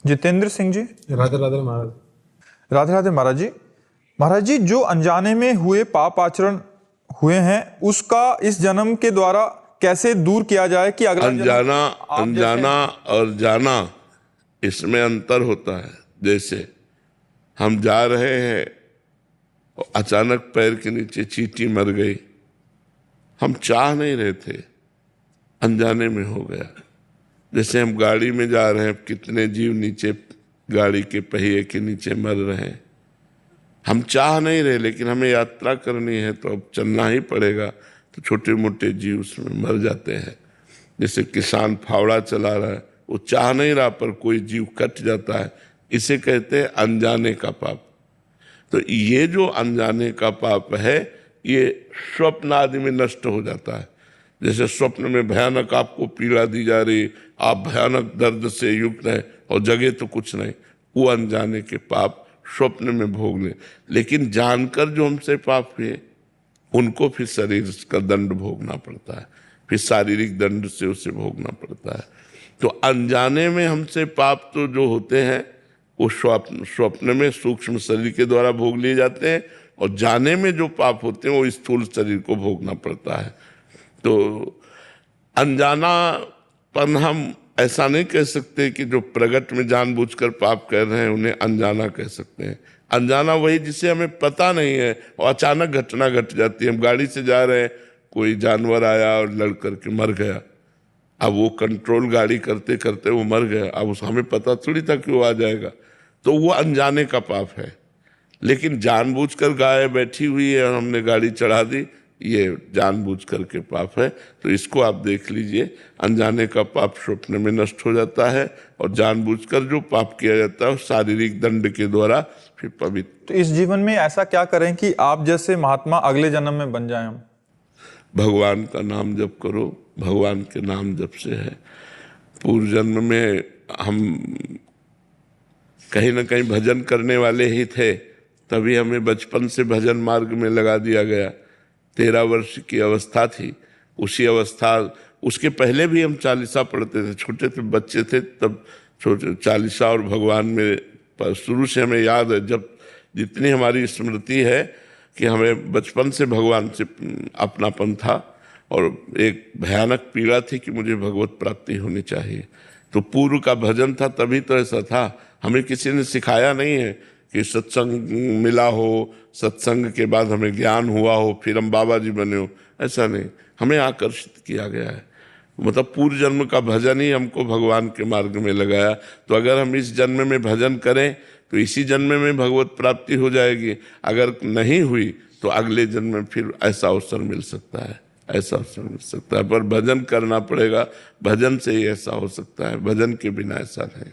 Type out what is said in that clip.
जितेंद्र सिंह जी। राधे राधे महाराज। राधे राधे महाराज जी। महाराज जी, जो अनजाने में हुए पाप आचरण हुए हैं उसका इस जन्म के द्वारा कैसे दूर किया जाए कि अगला अनजाना जैसे और जाना, इसमें अंतर होता है। जैसे हम जा रहे हैं और अचानक पैर के नीचे चींटी मर गई, हम चाह नहीं रहे थे, अनजाने में हो गया। जैसे हम गाड़ी में जा रहे हैं, कितने जीव नीचे गाड़ी के पहिए के नीचे मर रहे हैं, हम चाह नहीं रहे, लेकिन हमें यात्रा करनी है तो अब चलना ही पड़ेगा, तो छोटे मोटे जीव उसमें मर जाते हैं। जैसे किसान फावड़ा चला रहा है, वो चाह नहीं रहा पर कोई जीव कट जाता है, इसे कहते हैं अनजाने का पाप। तो ये जो अनजाने का पाप है, ये स्वप्न आदि में नष्ट हो जाता है। जैसे स्वप्न में भयानक आपको पीड़ा दी जा रही, आप भयानक दर्द से युक्त हैं और जगह तो कुछ नहीं, वो अनजाने के पाप स्वप्न में भोग ले। लेकिन जानकर जो हमसे पाप हुए उनको फिर शरीर का दंड भोगना पड़ता है, फिर शारीरिक दंड से उसे भोगना पड़ता है। तो अनजाने में हमसे पाप तो जो होते हैं वो स्वप्न में सूक्ष्म शरीर के द्वारा भोग लिए जाते हैं, और जाने में जो पाप होते हैं वो स्थूल शरीर को भोगना पड़ता है। तो अनजानापन हम ऐसा नहीं कह सकते कि जो प्रगट में जानबूझकर पाप कर रहे हैं उन्हें अनजाना कह सकते हैं। अनजाना वही जिसे हमें पता नहीं है और अचानक घटना घट जाती है। हम गाड़ी से जा रहे हैं, कोई जानवर आया और लड़ करके मर गया, अब वो कंट्रोल गाड़ी करते करते वो मर गया, अब उस हमें पता थोड़ी था कि वो आ जाएगा, तो वो अनजाने का पाप है। लेकिन जानबूझकर गाय बैठी हुई है और हमने गाड़ी चढ़ा दी, ये जानबूझ करके पाप है। तो इसको आप देख लीजिए, अनजाने का पाप स्वप्न में नष्ट हो जाता है, और जानबूझकर जो पाप किया जाता है शारीरिक दंड के द्वारा फिर पवित्र। तो इस जीवन में ऐसा क्या करें कि आप जैसे महात्मा अगले जन्म में बन जाएं हम? भगवान का नाम जप करो, भगवान के नाम जप से है। पूर्व जन्म में हम कहीं ना कहीं भजन करने वाले ही थे, तभी हमें बचपन से भजन मार्ग में लगा दिया गया। 13 वर्ष की अवस्था थी, उसी अवस्था, उसके पहले भी हम चालीसा पढ़ते थे, छोटे थे, बच्चे थे तब छोटे चालीसा और भगवान में शुरू से हमें याद है। जब जितनी हमारी स्मृति है कि हमें बचपन से भगवान से अपनापन था, और एक भयानक पीड़ा थी कि मुझे भगवत प्राप्ति होनी चाहिए। तो पूर्व का भजन था, तभी तो ऐसा था। हमें किसी ने सिखाया नहीं है कि सत्संग मिला हो, सत्संग के बाद हमें ज्ञान हुआ हो, फिर हम बाबा जी बने हो, ऐसा नहीं। हमें आकर्षित किया गया है, मतलब पूर्व जन्म का भजन ही हमको भगवान के मार्ग में लगाया। तो अगर हम इस जन्म में भजन करें तो इसी जन्म में भगवत प्राप्ति हो जाएगी, अगर नहीं हुई तो अगले जन्म में फिर ऐसा अवसर मिल सकता है, ऐसा अवसर मिल सकता है। पर भजन करना पड़ेगा, भजन से ही ऐसा हो सकता है, भजन के बिना ऐसा नहीं।